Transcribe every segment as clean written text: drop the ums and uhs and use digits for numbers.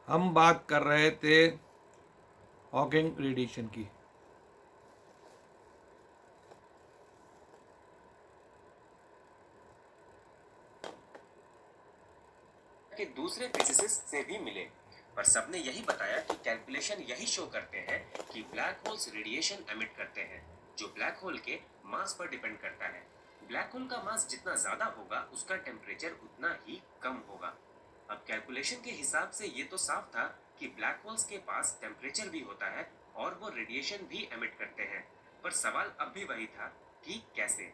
हम बात कर रहे थे हॉकिंग रेडिएशन की। के दूसरे फिजिसिस्ट से भी मिले, पर सबने यही बताया कि कैलकुलेशन यही शो करते हैं कि ब्लैक होल्स रेडिएशन एमिट करते हैं, जो ब्लैक होल के मास पर डिपेंड करता है। ब्लैक होल का मास जितना ज्यादा होगा उसका टेम्परेचर उतना ही कम होगा। अब कैलकुलेशन के हिसाब से ये तो साफ था कि ब्लैक होल्स के पास टेम्परेचर भी होता है और वो रेडिएशन भी एमिट करते हैं, पर सवाल अब भी वही था कि कैसे।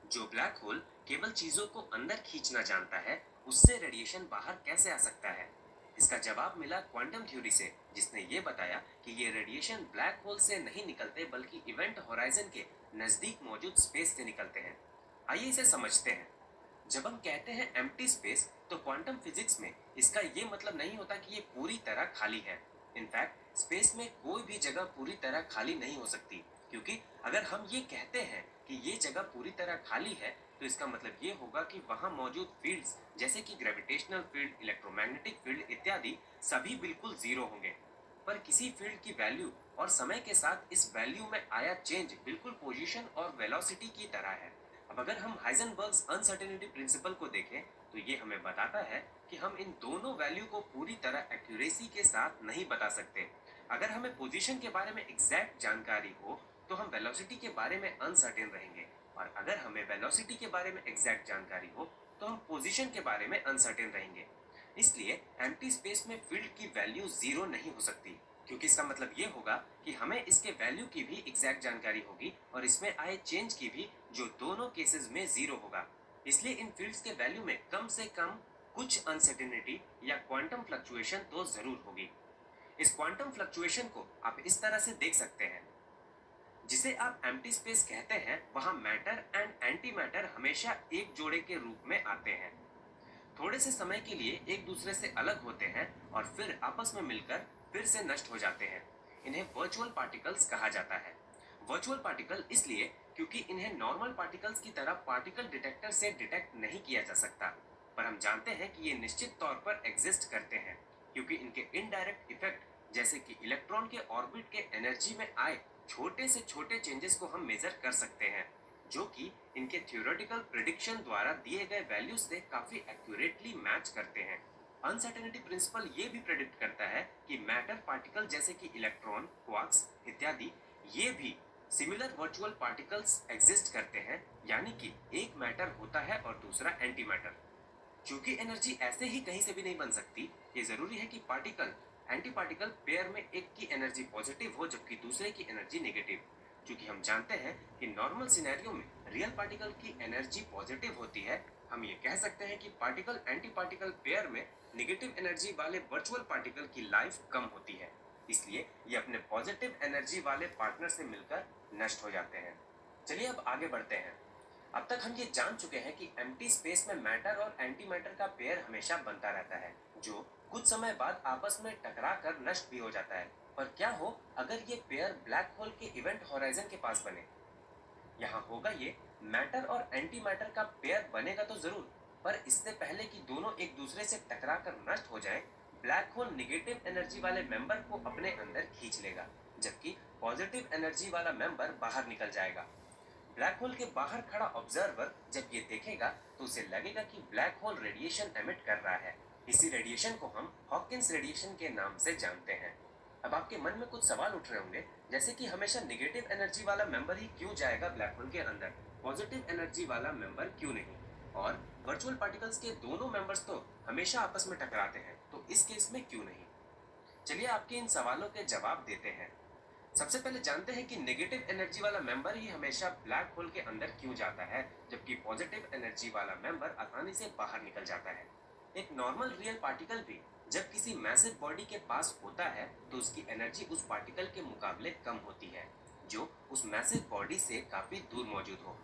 जो ब्लैक होल केवल चीजों को अंदर खींचना जानता है, उससे रेडिएशन बाहर कैसे आ सकता है? इसका जवाब मिला क्वांटम थ्योरी से, जिसने ये बताया कि ये रेडिएशन ब्लैक होल से नहीं निकलते बल्कि इवेंट होराइजन के नजदीक मौजूद स्पेस से निकलते हैं। आइए इसे समझते हैं। जब हम कहते हैं एम्प्टी स्पेस, तो क्वांटम फिजिक्स में इसका ये मतलब नहीं होता कि ये पूरी तरह खाली है। इनफैक्ट स्पेस में कोई भी जगह पूरी तरह खाली नहीं हो सकती, क्योंकि अगर हम ये कहते हैं कि ये जगह पूरी तरह खाली है, तो इसका मतलब ये होगा कि वहां मौजूद फील्ड्स जैसे कि ग्रेविटेशनल फील्ड, इलेक्ट्रोमैग्नेटिक फील्ड इत्यादि सभी बिल्कुल जीरो होंगे। पर किसी फील्ड की वैल्यू और समय के साथ इस वैल्यू में आया चेंज बिल्कुल पोजीशन और वेलोसिटी की तरह है। अब अगर हम हाइजेनबर्ग्स अनसर्टेनिटी प्रिंसिपल को देखें, तो ये हमें बताता है कि हम इन दोनों वैल्यू को पूरी तरह एक्यूरेसी के साथ नहीं बता सकते। अगर हमें पोजीशन के बारे में एग्जैक्ट जानकारी हो, तो हम वेलोसिटी के बारे में अनसर्टेन रहेंगे, और अगर हमें वेलोसिटी के बारे में एग्जैक्ट जानकारी हो, तो हम पोजीशन के बारे में अनसर्टेन रहेंगे। इसलिए एम्प्टी स्पेस में फील्ड की वैल्यू जीरो नहीं हो सकती, क्योंकि इसका मतलब ये होगा कि हमें इसके वैल्यू की भी एग्जैक्ट जानकारी होगी और इसमें आए चेंज की भी, जो दोनों केसेस में जीरो होगा। इसलिए इन फील्ड्स के वैल्यू में कम से कम कुछ अनसर्टेनिटी या क्वांटम फ्लक्चुएशन तो जरूर होगी। इस क्वांटम फ्लक्चुएशन को आप इस तरह से देख सकते हैं। जिसे आप एम्प्टी स्पेस कहते हैं, वहां मैटर एंड एंटी मैटर हमेशा एक जोड़े के रूप में आते हैं। थोड़े से समय के लिए एक दूसरे से अलग होते हैं और फिर आपस में मिलकर फिर से नष्ट हो जाते हैं। इन्हें वर्चुअल पार्टिकल्स कहा जाता है। वर्चुअल पार्टिकल इसलिए क्योंकि इन्हें नॉर्मल पार्टिकल्स की तरह पार्टिकल डिटेक्टर से डिटेक्ट नहीं किया जा सकता, पर हम जानते हैं कि ये निश्चित तौर पर एग्जिस्ट करते हैं, क्योंकि इनके इनडायरेक्ट इफेक्ट जैसे कि इलेक्ट्रॉन के ऑर्बिट के एनर्जी में आए छोटे से छोटे चेंजेस को हम मेजर कर सकते हैं, जो कि इनके थ्योरेटिकल प्रिडिक्शन द्वारा दिए गए वैल्यू से काफी एक्यूरेटली मैच करते हैं। अनसर्टेनिटी प्रिंसिपल ये भी प्रेडिक्ट करता है कि मैटर पार्टिकल जैसे कि इलेक्ट्रॉन, क्वार्क्स इत्यादि, ये भी सिमिलर वर्चुअल पार्टिकल्स एग्जिस्ट करते हैं, यानी कि एक मैटर होता है और दूसरा एंटी मैटर। क्योंकि एनर्जी ऐसे ही कहीं से भी नहीं बन सकती, ये जरूरी है कि पार्टिकल एंटी पार्टिकल पेयर में एक की एनर्जी पॉजिटिव हो जबकि दूसरे की एनर्जी नेगेटिव। क्योंकि हम जानते हैं कि नॉर्मल सिनेरियो में रियल पार्टिकल की एनर्जी पॉजिटिव होती है, हम ये कह सकते हैं कि पार्टिकल एंटी पार्टिकल पेयर में नेगेटिव एनर्जी वाले वर्चुअल पार्टिकल की लाइफ कम होती है, इसलिए ये अपने पॉजिटिव एनर्जी वाले पार्टनर से मिलकर नष्ट हो जाते हैं। चलिए अब आगे बढ़ते हैं। अब तक हम ये जान चुके हैं कि एम्प्टी स्पेस में मैटर और एंटी मैटर का पेयर हमेशा बनता रहता है, जो कुछ समय बाद आपस में टकरा कर नष्ट भी हो जाता है। पर क्या हो अगर ये पेयर ब्लैक होल के इवेंट होराइजन के पास बने? यहाँ होगा ये, मैटर और एंटी मैटर का पेयर बनेगा तो जरूर, पर इससे पहले कि दोनों एक दूसरे से टकरा कर नष्ट हो जाएं, ब्लैक होल निगेटिव एनर्जी वाले मेंबर को अपने अंदर खींच लेगा, जबकि पॉजिटिव एनर्जी वाला मेंबर बाहर निकल जाएगा। ब्लैक होल के बाहर खड़ा ऑब्जर्वर जब ये देखेगा, तो उसे लगेगा कि ब्लैक होल रेडिएशन एमिट कर रहा है। इसी रेडिएशन को हम हॉकिंस रेडिएशन के नाम से जानते हैं। अब आपके मन में कुछ सवाल उठ रहे होंगे, जैसे कि हमेशा नेगेटिव एनर्जी वाला मेंबर ही क्यों जाएगा ब्लैक होल के अंदर, पॉजिटिव एनर्जी वाला मेंबर क्यों नहीं? और वर्चुअल पार्टिकल्स के दोनों मेंबर्स तो हमेशा आपस में टकराते हैं, तो इस केस में क्यों नहीं? चलिए आपके इन सवालों के जवाब देते हैं। सबसे पहले जानते हैं कि नेगेटिव एनर्जी वाला मेंबर ही हमेशा ब्लैक होल के अंदर क्यों जाता है, जबकि पॉजिटिव एनर्जी वाला मेंबर आसानी से बाहर निकल जाता है। एक नॉर्मल रियल पार्टिकल भी जब किसी मैसिव बॉडी के पास होता है, तो उसकी एनर्जी उस पार्टिकल के मुकाबले कम होती है, जो उस मैसिव बॉडी से काफी दूर मौजूद हो।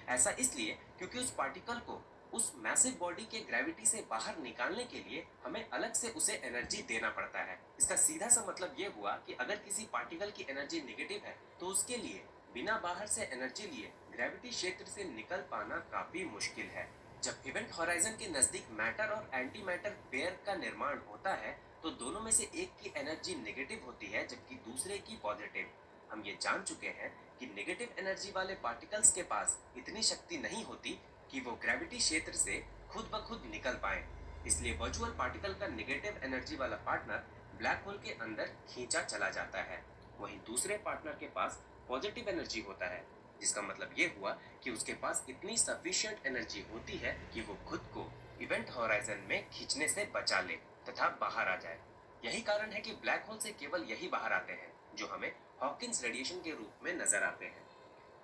ऐसा इसलिए क्योंकि उस पार्टिकल को उस मैसिव बॉडी के ग्रेविटी से बाहर निकालने के लिए हमें अलग से उसे एनर्जी देना पड़ता है। इसका सीधा सा मतलब ये हुआ कि अगर किसी पार्टिकल की एनर्जी नेगेटिव है, तो उसके लिए बिना बाहर से एनर्जी लिए ग्रेविटी क्षेत्र से निकल पाना काफी मुश्किल है। जब इवेंट होराइजन के नजदीक मैटर और एंटी मैटर पेयर का निर्माण होता है, तो दोनों में से एक की एनर्जी नेगेटिव होती है जबकि दूसरे की पॉजिटिव। हम ये जान चुके हैं कि नेगेटिव एनर्जी वाले पार्टिकल्स के पास इतनी शक्ति नहीं होती कि वो ग्रेविटी क्षेत्र से खुद ब खुद निकल पाए। इसलिए वर्चुअल पार्टिकल का नेगेटिव एनर्जी वाला पार्टनर ब्लैक होल के अंदर खींचा चला जाता है। वहीं दूसरे पार्टनर के पास पॉजिटिव एनर्जी होता है, जिसका मतलब ये हुआ कि उसके पास इतनी सफिशिएंट एनर्जी होती है कि वो खुद को इवेंट होराइजन में खींचने से बचा ले तथा बाहर आ जाए। यही कारण है कि ब्लैक होल से केवल यही बाहर आते हैं जो हमें हॉकिंस रेडिएशन के रूप में नजर आते हैं।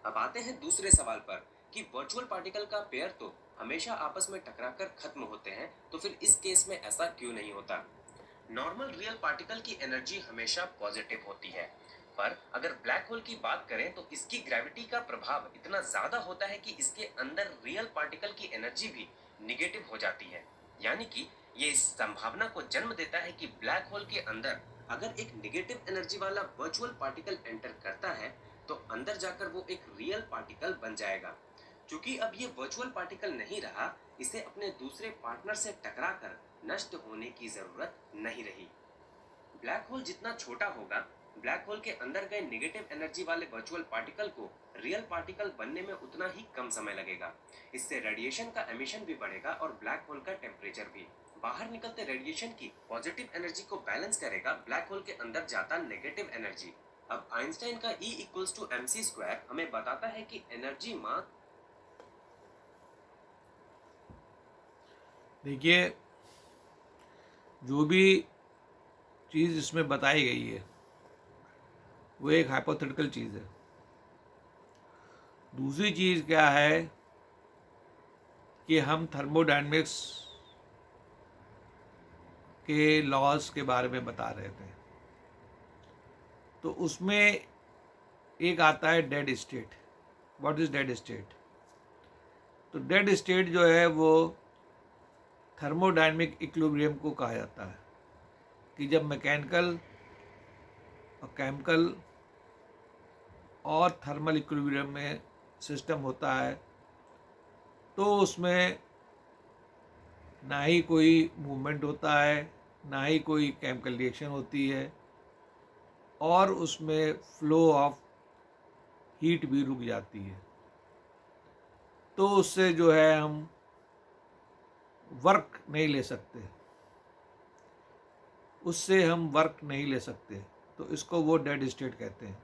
अब आते हैं दूसरे सवाल पर कि वर्चुअल पार्टिकल का पेयर तो हमेशा आपस में टकराकर खत्म होते हैं, तो फिर इस केस में ऐसा क्यों नहीं होता? नॉर्मल रियल पार्टिकल की एनर्जी हमेशा पॉजिटिव होती है, पर अगर ब्लैक होल की बात करें तो इसकी ग्रेविटी का प्रभाव इतना ज्यादा होता है कि इसके अंदर रियल पार्टिकल की एनर्जी भी निगेटिव हो जाती है। यानी कि ये इस संभावना को जन्म देता है कि ब्लैक होल के अंदर अगर एक निगेटिव एनर्जी वाला वर्चुअल पार्टिकल एंटर करता है तो अंदर जाकर वो एक रियल पार्टिकल बन जाएगा। क्योंकि अब ये वर्चुअल पार्टिकल नहीं रहा, इसे अपने दूसरे पार्टनर से टकराकर नष्ट होने की जरूरत नहीं रही। ब्लैक होल जितना छोटा होगा, ब्लैक होल के अंदर गए नेगेटिव एनर्जी वाले वर्चुअल पार्टिकल को रियल पार्टिकल बनने में उतना ही कम समय लगेगा। इससे रेडिएशन का एमिशन भी बढ़ेगा और ब्लैक होल का टेम्परेचर भी। बाहर निकलते रेडिएशन की पॉजिटिव एनर्जी को बैलेंस करेगा ब्लैक होल के अंदर जाता नेगेटिव एनर्जी। अब आइंस्टाइन का E=mc² हमें बताता है कि एनर्जी मास। देखिए, जो भी चीज़ इसमें बताई गई है वो एक हाइपोथेटिकल चीज़ है। दूसरी चीज़ क्या है कि हम थर्मोडायनेमिक्स के लॉज के बारे में बता रहे थे, तो उसमें एक आता है dead state. What is dead state? तो डेड स्टेट जो है वो थर्मोडायनेमिक इक्विलिब्रियम को कहा जाता है कि जब मैकेनिकल और केमिकल और थर्मल इक्विलिब्रियम में सिस्टम होता है तो उसमें ना ही कोई मूवमेंट होता है, ना ही कोई केमिकल रिएक्शन होती है, और उसमें फ्लो ऑफ हीट भी रुक जाती है। तो उससे जो है हम वर्क नहीं ले सकते, उससे हम वर्क नहीं ले सकते, तो इसको वो डेड स्टेट कहते हैं।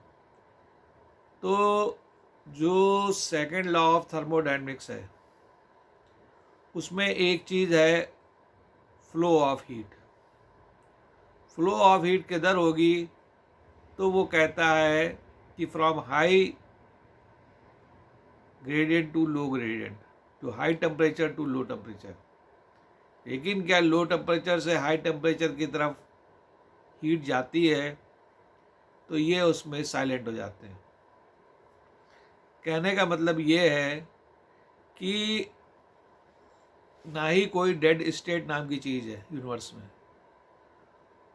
तो जो सेकंड लॉ ऑफ थर्मोडायनेमिक्स है उसमें एक चीज़ है flow of heat. Flow of heat किधर होगी? तो वो कहता है कि from high gradient to low gradient, to high temperature to low temperature. लेकिन क्या लो टेम्परेचर से हाई टेम्परेचर की तरफ हीट जाती है तो ये उसमें साइलेंट हो जाते हैं। कहने का मतलब ये है कि ना ही कोई डेड स्टेट नाम की चीज़ है यूनिवर्स में,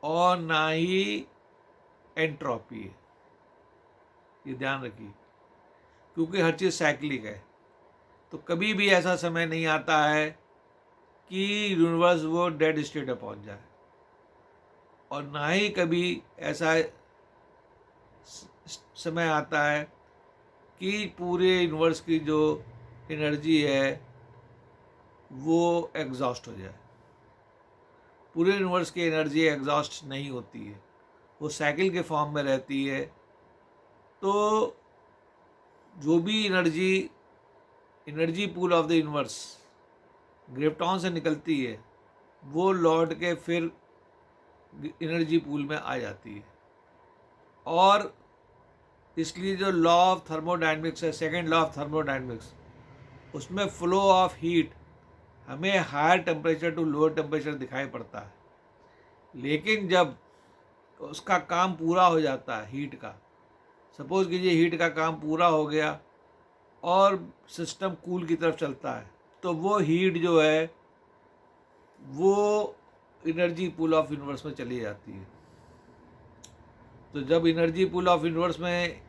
और ना ही एंट्रोपी है। ये ध्यान रखिए, क्योंकि हर चीज़ साइक्लिक है। तो कभी भी ऐसा समय नहीं आता है कि यूनिवर्स वो डेड स्टेट में पहुंच जाए, और ना ही कभी ऐसा समय आता है कि पूरे यूनिवर्स की जो एनर्जी है वो एग्जॉस्ट हो जाए। पूरे यूनिवर्स की एनर्जी एग्जॉस्ट नहीं होती है, वो साइकिल के फॉर्म में रहती है। तो जो भी energy pool of the universe graviton से निकलती है वो लौट के फिर एनर्जी पूल में आ जाती है। और इसलिए जो लॉ ऑफ थर्मोडायनेमिक्स है, सेकेंड लॉ ऑफ थर्मोडायनेमिक्स, उसमें फ्लो ऑफ हीट हमें higher temperature to lower temperature दिखाई पड़ता है। लेकिन जब उसका काम पूरा हो जाता है हीट का, सपोज कीजिए हीट का काम पूरा हो गया और सिस्टम कूल की तरफ चलता है, तो वो हीट जो है वो एनर्जी पूल ऑफ यूनिवर्स में चली जाती है। तो जब एनर्जी पूल ऑफ यूनिवर्स में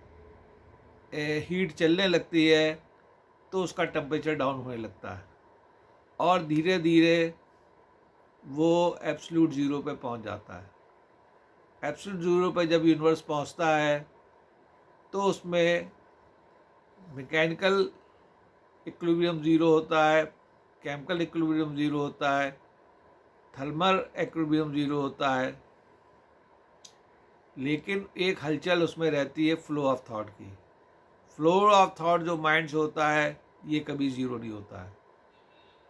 हीट चलने लगती है तो उसका टेम्परेचर डाउन होने लगता है, और धीरे धीरे वो एब्सोल्यूट ज़ीरो पे पहुंच जाता है। एब्सोल्यूट ज़ीरो पे जब यूनिवर्स पहुंचता है तो उसमें मैकेनिकल इक्विलिब्रियम ज़ीरो होता है, केमिकल इक्विलिब्रियम ज़ीरो होता है, थर्मल इक्विलिब्रियम ज़ीरो होता है, लेकिन एक हलचल उसमें रहती है फ्लो ऑफ थॉट की। फ्लो ऑफ थॉट जो माइंड से होता है ये कभी ज़ीरो नहीं होता है।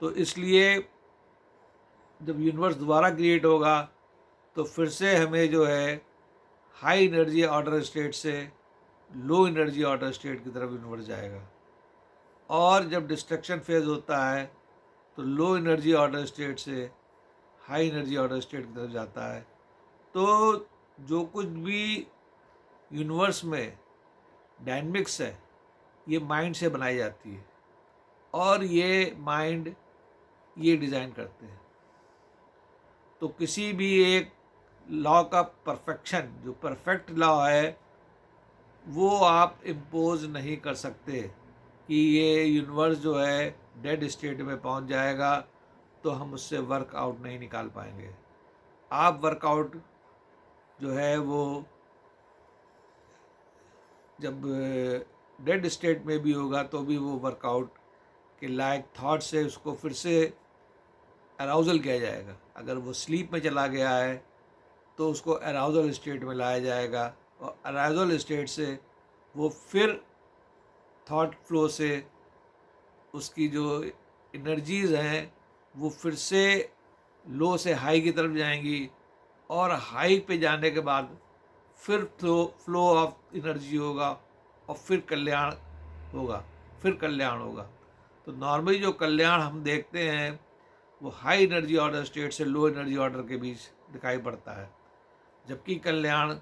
तो इसलिए जब यूनिवर्स दोबारा क्रिएट होगा तो फिर से हमें जो है हाई एनर्जी ऑर्डर स्टेट से लो एनर्जी ऑर्डर स्टेट की तरफ यूनिवर्स जाएगा। और जब डिस्ट्रक्शन फेज होता है तो लो एनर्जी ऑर्डर स्टेट से हाई एनर्जी ऑर्डर स्टेट की तरफ जाता है। तो जो कुछ भी यूनिवर्स में डायनेमिक्स है ये माइंड से बनाई जाती है और ये माइंड ये डिज़ाइन करते हैं। तो किसी भी एक लॉ का परफेक्शन, जो परफेक्ट लॉ है, वो आप इम्पोज नहीं कर सकते कि ये यूनिवर्स जो है डेड स्टेट में पहुंच जाएगा तो हम उससे वर्कआउट नहीं निकाल पाएंगे। आप वर्कआउट जो है वो जब डेड स्टेट में भी होगा तो भी वो वर्कआउट के लायक थॉट से उसको फिर से अराउजल किया जाएगा। अगर वो स्लीप में चला गया है तो उसको अराउजल स्टेट में लाया जाएगा और अराउजल स्टेट से वो फिर थॉट फ्लो से उसकी जो एनर्जीज़ हैं वो फिर से लो से हाई की तरफ जाएंगी और हाई पे जाने के बाद फिर फ्लो ऑफ एनर्जी होगा और फिर कल्याण होगा, फिर कल्याण होगा। तो नॉर्मली जो कल्याण हम देखते हैं वो हाई एनर्जी ऑर्डर स्टेट से लो एनर्जी ऑर्डर के बीच दिखाई पड़ता है, जबकि कल्याण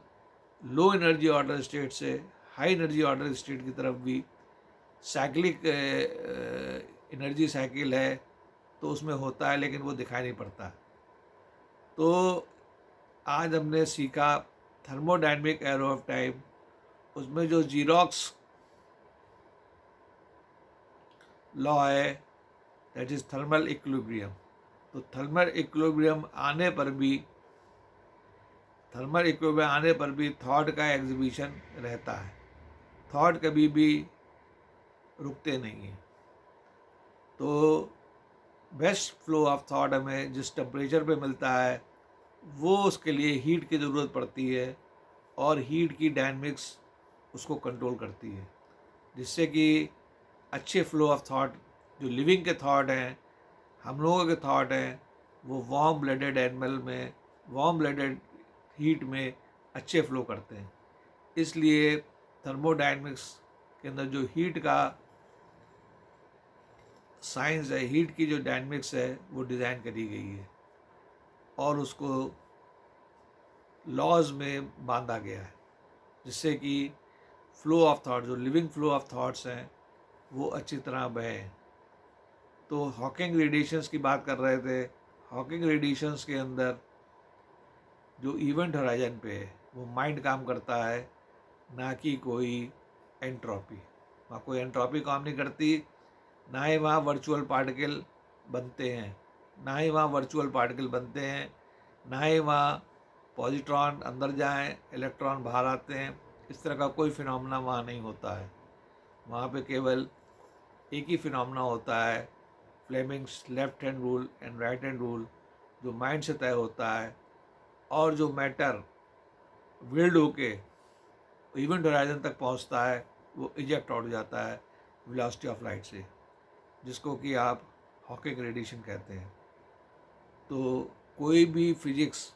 लो एनर्जी ऑर्डर स्टेट से हाई एनर्जी ऑर्डर स्टेट की तरफ भी साइक्लिक एनर्जी साइकिल है तो उसमें होता है, लेकिन वो दिखाई नहीं पड़ता। तो आज हमने सीखा थर्मोडायनेमिक एरो ऑफ टाइम, उसमें जो जीरोक्स लॉ है दैट इज़ थर्मल इक्विलिब्रियम। तो थर्मल इक्विलिब्रियम आने पर भी थॉट का एग्जीबिशन रहता है। थॉट कभी भी रुकते नहीं हैं। तो बेस्ट फ्लो ऑफ थॉट हमें जिस टेम्परेचर पे मिलता है वो उसके लिए हीट की ज़रूरत पड़ती है और हीट की डायनेमिक्स उसको कंट्रोल करती है, जिससे कि अच्छे फ्लो ऑफ थॉट जो लिविंग के थॉट हैं, हम लोगों के थॉट हैं, वो वार्म ब्लडेड एनिमल में वार्म ब्लडेड हीट में अच्छे फ्लो करते हैं। इसलिए थर्मोडायनेमिक्स के अंदर जो हीट का साइंस है, हीट की जो डायनेमिक्स है वो डिज़ाइन करी गई है और उसको लॉज में बांधा गया है, जिससे कि फ्लो ऑफ थॉट, जो लिविंग फ्लो ऑफ थॉट्स हैं, वो अच्छी तरह बहें। तो हॉकिंग रेडिएशंस की बात कर रहे थे। हॉकिंग रेडिएशंस के अंदर जो इवेंट होराइजन पे है वो माइंड काम करता है, ना कि कोई एंट्रोपी। वहाँ कोई एंट्रोपी काम नहीं करती, ना ही वहाँ वर्चुअल पार्टिकल बनते हैं, ना ही वहाँ वर्चुअल पार्टिकल बनते हैं, ना ही वहाँ पॉजिट्रॉन अंदर जाएं, इलेक्ट्रॉन बाहर आते हैं। इस तरह का कोई फिनोमेना वहाँ नहीं होता है। वहाँ पे केवल एक ही फिनोमेना होता है, Fleming's left hand rule and right hand rule, जो माइंड से तय होता है। और जो मैटर विल्ड होके इवेंट होराइजन तक पहुँचता है वो इजेक्ट आउट हो जाता है वेलोसिटी ऑफ लाइट से, जिसको कि आप हॉकिंग रेडिएशन कहते हैं। तो कोई भी फिजिक्स,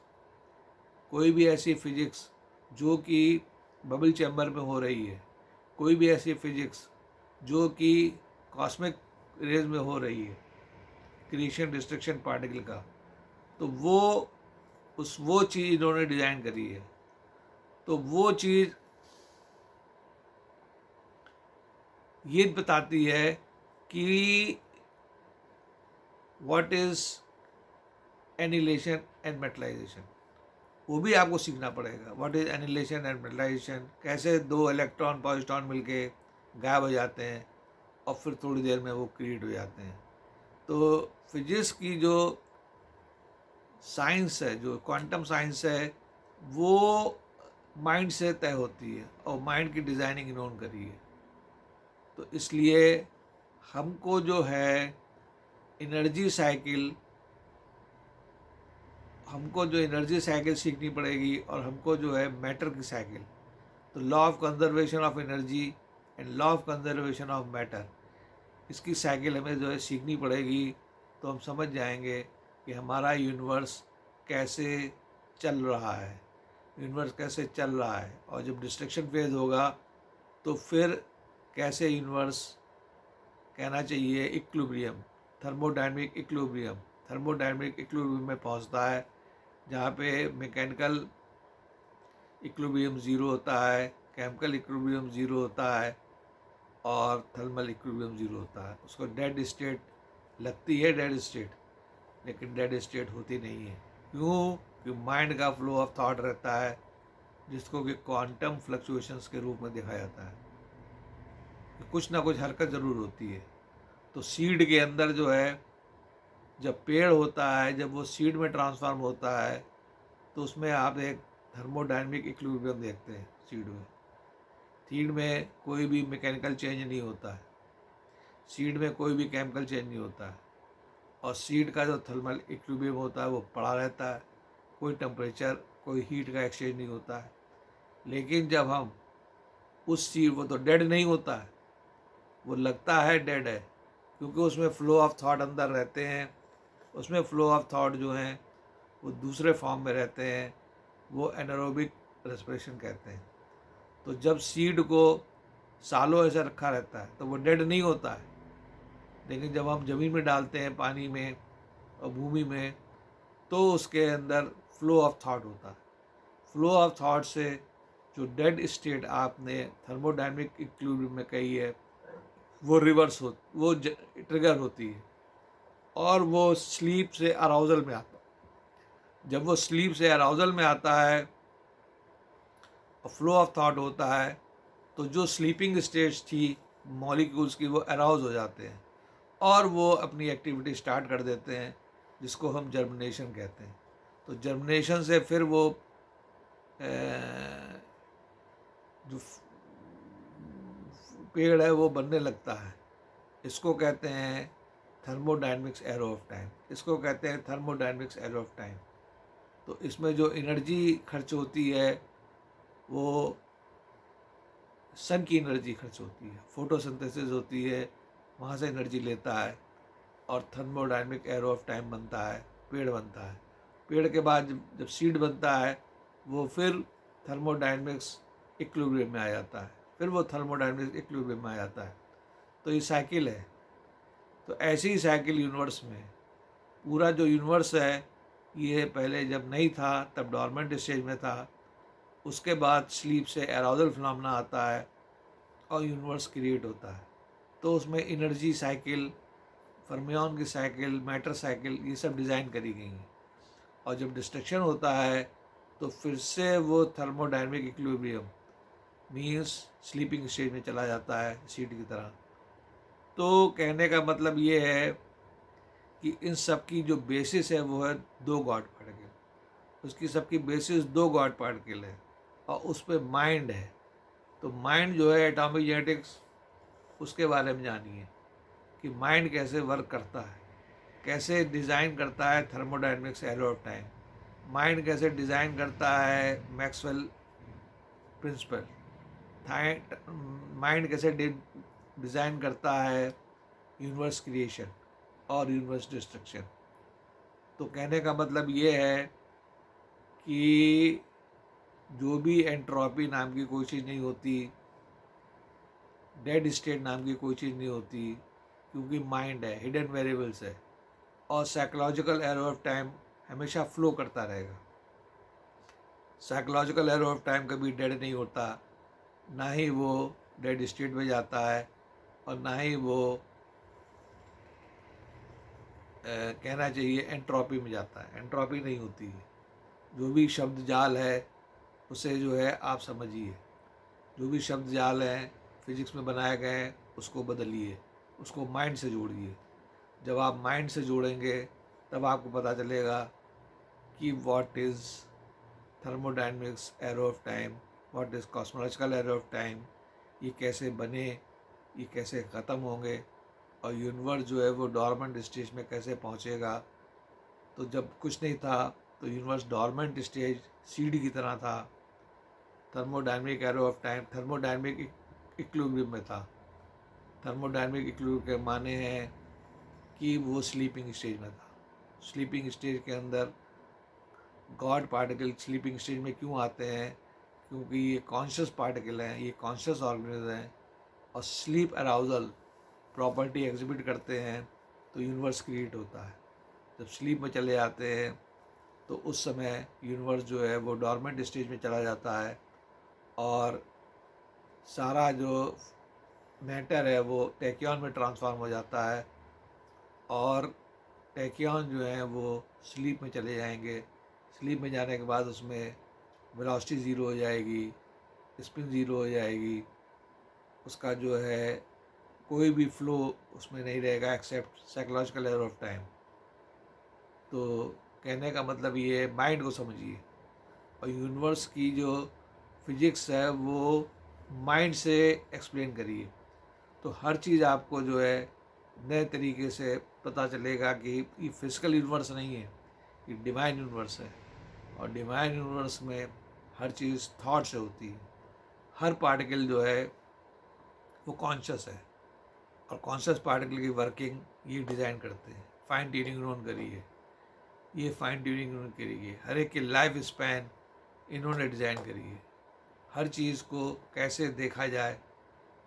कोई भी ऐसी फिजिक्स जो कि बबल चैम्बर में हो रही है, कोई भी ऐसी फिजिक्स जो कि कॉस्मिक रेज में हो रही है, क्रिएशन डिस्ट्रक्शन पार्टिकल का, तो वो चीज़ इन्होंने डिज़ाइन करी है। तो वो चीज़ ये बताती है कि what is annihilation and metallisation, वो भी आपको सीखना पड़ेगा। What is annihilation and metallisation, कैसे दो इलेक्ट्रॉन पॉजिट्रॉन मिलके गायब हो जाते हैं और फिर थोड़ी देर में वो क्रिएट हो जाते हैं। तो फिजिक्स की जो साइंस है, जो क्वांटम साइंस है, वो माइंड से तय होती है और माइंड की डिज़ाइनिंग इन्होंने करी है। तो इसलिए हमको जो है एनर्जी साइकिल हमको जो एनर्जी साइकिल सीखनी पड़ेगी, और हमको जो है मैटर की साइकिल, तो law of conservation of energy and law of conservation of matter, इसकी साइकिल हमें जो है सीखनी पड़ेगी। तो हम समझ जाएंगे कि हमारा यूनिवर्स कैसे चल रहा है, यूनिवर्स कैसे चल रहा है, और जब डिस्ट्रक्शन फेज होगा तो फिर कैसे यूनिवर्स, कहना चाहिए equilibrium, thermodynamic equilibrium, thermodynamic equilibrium में पहुंचता है, जहाँ पे मैकेनिकल इक्विलिब्रियम ज़ीरो होता है, केमिकल इक्विलिब्रियम ज़ीरो होता है, और थर्मल इक्विलिब्रियम ज़ीरो होता है। उसको डेड स्टेट लगती है, डेड स्टेट, लेकिन डेड स्टेट होती नहीं है। क्यों? कि माइंड का फ्लो ऑफ थॉट रहता है, जिसको कि क्वांटम फ्लक्चुएशंस के रूप में देखा जाता है, कि कुछ ना कुछ हरकत ज़रूर होती है। तो सीड के अंदर जो है, जब पेड़ होता है, जब वो सीड में ट्रांसफॉर्म होता है, तो उसमें आप एक थर्मोडायनेमिक इक्विलिब्रियम देखते हैं सीड में। सीड में कोई भी मैकेनिकल चेंज नहीं होता है, सीड में कोई भी केमिकल चेंज नहीं होता है, और सीड का जो थर्मल इक्विलिब्रियम होता है वो पड़ा रहता है, कोई टेम्परेचर, कोई हीट का एक्सचेंज नहीं होता है। लेकिन जब हम उस सीड, वो तो डेड नहीं होता है, वो लगता है डेड है, क्योंकि उसमें फ्लो ऑफ थॉट अंदर रहते हैं, उसमें फ्लो ऑफ थॉट जो हैं वो दूसरे फॉर्म में रहते हैं, वो एनारोबिक रेस्पिरेशन कहते हैं। तो जब सीड को सालों ऐसे रखा रहता है तो वो डेड नहीं होता है, लेकिन जब हम ज़मीन में डालते हैं, पानी में और भूमि में, तो उसके अंदर फ्लो ऑफ थॉट होता है। फ्लो ऑफ थॉट से जो डेड स्टेट आपने थर्मोडायनेमिक इक्विलिब्रियम में कही है, वो रिवर्स हो, वो ट्रिगर होती है, और वो स्लीप से अराउजल में आता है। जब वो स्लीप से अराउजल में आता है और फ्लो ऑफ थॉट होता है, तो जो स्लीपिंग स्टेज थी मॉलिक्यूल्स की, वो अराउज हो जाते हैं और वो अपनी एक्टिविटी स्टार्ट कर देते हैं, जिसको हम जर्मिनेशन कहते हैं। तो जर्मिनेशन से फिर वो जो पेड़ है वो बनने लगता है। इसको कहते हैं थर्मोडायनेमिक्स एरो ऑफ टाइम, इसको कहते हैं थर्मोडायनेमिक्स एरो ऑफ टाइम। तो इसमें जो एनर्जी खर्च होती है, वो सन की एनर्जी खर्च होती है, फोटोसिंथेसिस होती है, वहाँ से एनर्जी लेता है, और थर्मोडायनेमिक एरो ऑफ टाइम बनता है, पेड़ बनता है। पेड़ के बाद जब सीड बनता है, वो फिर थर्मोडायनेमिक्स इक्विलिब्रियम में आ जाता है, फिर वो थर्मोडायनेमिक्स इक्विलिब्रियम में आ जाता है। तो ये साइकिल है। तो ऐसी ही साइकिल यूनिवर्स में, पूरा जो यूनिवर्स है, ये पहले जब नहीं था तब डॉर्मेंट स्टेज में था, उसके बाद स्लीप से एराउजल फिनोमेना आता है और यूनिवर्स क्रिएट होता है। तो उसमें एनर्जी साइकिल, फर्मियन की साइकिल, मैटर साइकिल, ये सब डिज़ाइन करी गई हैं। और जब डिस्ट्रक्शन होता है तो फिर से वो thermodynamic equilibrium means sleeping stage में चला जाता है, सीड की तरह। तो कहने का मतलब ये है कि इन सब की जो बेसिस है वो है दो गॉड पार्टिकल, उसकी सबकी बेसिस दो गॉड पार्टिकल है, और उस पर माइंड है। तो माइंड जो है एटॉमिक जेनेटिक्स, उसके बारे में जानिए कि माइंड कैसे वर्क करता है, कैसे डिज़ाइन करता है thermodynamics arrow of time, mind कैसे डिज़ाइन करता है मैक्सवेल प्रिंसिपल, माइंड कैसे डिज़ाइन करता है यूनिवर्स क्रिएशन और यूनिवर्स डिस्ट्रक्शन। तो कहने का मतलब ये है कि जो भी एंट्रोपी नाम की कोई चीज़ नहीं होती, डेड स्टेट नाम की कोई चीज़ नहीं होती, क्योंकि माइंड है, हिडन वेरिएबल्स है, और साइकोलॉजिकल एरो ऑफ टाइम हमेशा फ्लो करता रहेगा। साइकोलॉजिकल एरो ऑफ टाइम कभी डेड नहीं होता, ना ही वो डेड स्टेट में जाता है, और ना ही वो कहना चाहिए एंट्रोपी में जाता है। एंट्रोपी नहीं होती है। जो भी शब्द जाल है उसे जो है आप समझिए, जो भी शब्द जाल हैं फिजिक्स में बनाए गए हैं, उसको बदलिए, उसको माइंड से जोड़िए। जब आप माइंड से जोड़ेंगे तब आपको पता चलेगा कि what is thermodynamics arrow of time, what is cosmological arrow of time, ये कैसे बने, ये कैसे ख़त्म होंगे, और यूनिवर्स जो है वो डॉर्मेंट स्टेज में कैसे पहुंचेगा। तो जब कुछ नहीं था तो यूनिवर्स डॉर्मेंट स्टेज सीडी की तरह था। Thermodynamic arrow of time thermodynamic equilibrium में था। थर्मोडायनेमिक इक्विलिब्रियम के माने हैं कि वो स्लीपिंग स्टेज में था। स्लीपिंग स्टेज के अंदर गॉड पार्टिकल स्लीपिंग स्टेज में क्यों आते हैं? क्योंकि ये कॉन्शियस पार्टिकल हैं, ये कॉन्शियस ऑर्गेनिज्म हैं, और स्लीप अराउजल प्रॉपर्टी एग्जिबिट करते हैं तो यूनिवर्स क्रिएट होता है। जब स्लीप में चले जाते हैं तो उस समय यूनिवर्स जो है वो डॉर्मेंट स्टेज में चला जाता है, और सारा जो मैटर है वो टैक्यॉन में ट्रांसफॉर्म हो जाता है, और टैक्यॉन जो है वो स्लीप में चले जाएंगे। स्लीप में जाने के बाद उसमें वेलोसिटी ज़ीरो हो जाएगी, स्पिन ज़ीरो हो जाएगी, उसका जो है कोई भी फ्लो उसमें नहीं रहेगा except psychological error of time. तो कहने का मतलब ये है, माइंड को समझिए, और यूनिवर्स की जो फिजिक्स है वो माइंड से एक्सप्लेन करिए, तो हर चीज़ आपको जो है नए तरीके से पता चलेगा कि ये फिजिकल यूनिवर्स नहीं है, ये डिवाइन यूनिवर्स है, और डिवाइन यूनिवर्स में हर चीज़ थॉट से होती है। हर पार्टिकल जो है वो कॉन्शियस है, और कॉन्शियस पार्टिकल की वर्किंग ये डिज़ाइन करते हैं। फाइन ट्यूनिंग इन्होंने करी है, ये फाइन ट्यूनिंग इन्होंने करी है। हर एक की लाइफ स्पैन इन्होंने डिज़ाइन करी है। हर चीज़ को कैसे देखा जाए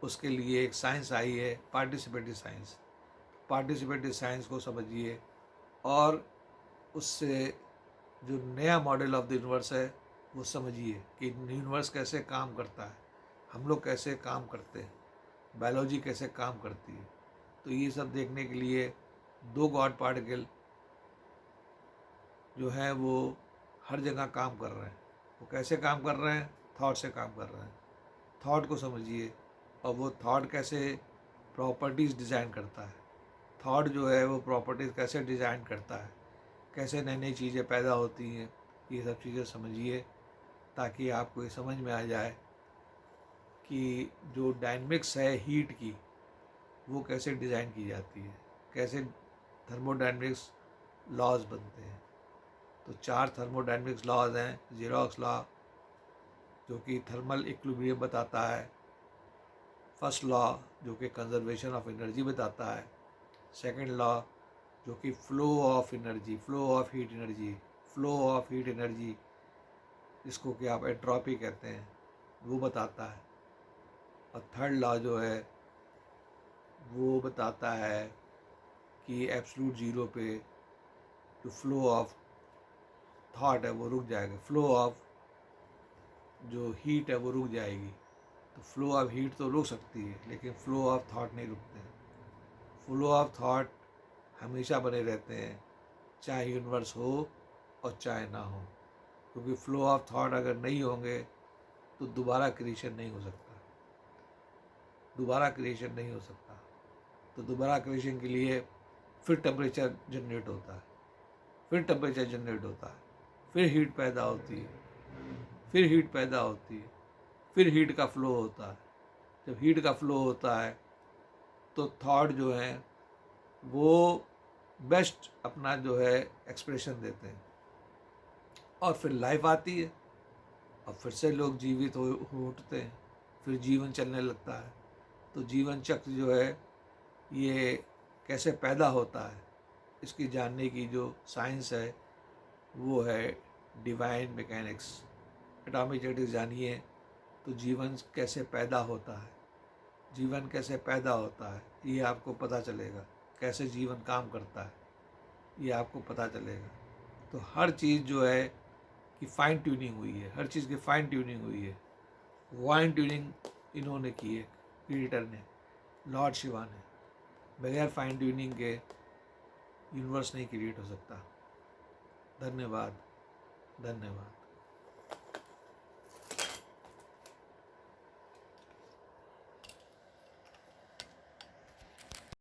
उसके लिए एक साइंस आई है, पार्टिसिपेटिव साइंस। पार्टिसिपेटिव साइंस को समझिए, और उससे जो नया मॉडल ऑफ द यूनिवर्स है वो समझिए कि यूनिवर्स कैसे काम करता है, हम लोग कैसे काम करते हैं, बायोलॉजी कैसे काम करती है। तो ये सब देखने के लिए दो गॉड पार्टिकल जो हैं वो हर जगह काम कर रहे हैं। वो कैसे काम कर रहे हैं? थॉट से काम कर रहे हैं। थॉट को समझिए, और वो थॉट कैसे प्रॉपर्टीज़ डिज़ाइन करता है। थॉट जो है वो प्रॉपर्टीज़ कैसे डिज़ाइन करता है, कैसे नई नई चीज़ें पैदा होती हैं, ये सब चीज़ें समझिए, ताकि आपको ये समझ में आ जाए कि जो डायनेमिक्स है हीट की वो कैसे डिज़ाइन की जाती है, कैसे थर्मोडायनेमिक्स लॉज बनते हैं। तो 4 थर्मोडायनेमिक्स लॉज हैं। ज़ीरोक्स लॉ जो कि थर्मल इक्विलिब्रियम बताता है। फर्स्ट लॉ जो कि कंजर्वेशन ऑफ एनर्जी बताता है। सेकंड लॉ जो कि flow of energy, flow of heat energy, flow of heat energy जिसको कि आप एंट्रोपी कहते हैं, वो बताता है। और थर्ड लॉ जो है वो बताता है कि एब्सोल्यूट ज़ीरो पे जो फ्लो ऑफ थॉट है वो रुक जाएगा, फ्लो ऑफ जो हीट है वो रुक जाएगी। तो फ्लो ऑफ हीट तो रुक सकती है, लेकिन फ्लो ऑफ थॉट नहीं रुकते हैं। फ्लो ऑफ थॉट हमेशा बने रहते हैं, चाहे यूनिवर्स हो और चाहे ना हो, क्योंकि फ्लो ऑफ थॉट अगर नहीं होंगे तो दोबारा क्रिएशन नहीं हो सकता। दोबारा क्रिएशन नहीं हो सकता। तो दोबारा क्रिएशन के लिए फिर टेम्परेचर जनरेट होता है, फिर टेम्परेचर जनरेट होता है, फिर हीट पैदा होती है, फिर हीट पैदा होती है, फिर हीट का फ्लो होता है। जब हीट का फ्लो होता है तो थॉट जो है वो बेस्ट अपना जो है एक्सप्रेशन देते हैं, और फिर लाइफ आती है, और फिर से लोग जीवित हो उठते हैं, फिर जीवन चलने लगता है। तो जीवन चक्र जो है ये कैसे पैदा होता है, इसकी जानने की जो साइंस है वो है डिवाइन मैकेनिक्स। एटॉमिक स्टैटिक्स जानिए तो जीवन कैसे पैदा होता है, जीवन कैसे पैदा होता है ये आपको पता चलेगा। कैसे जीवन काम करता है ये आपको पता चलेगा। तो हर चीज़ जो है कि फाइन ट्यूनिंग हुई है, हर चीज़ की फाइन ट्यूनिंग हुई है। वाइन ट्यूनिंग इन्होंने की है, क्रिएटर ने, लॉर्ड शिवा ने। बगैर फाइन ट्यूनिंग के यूनिवर्स नहीं क्रिएट हो सकता। धन्यवाद, धन्यवाद।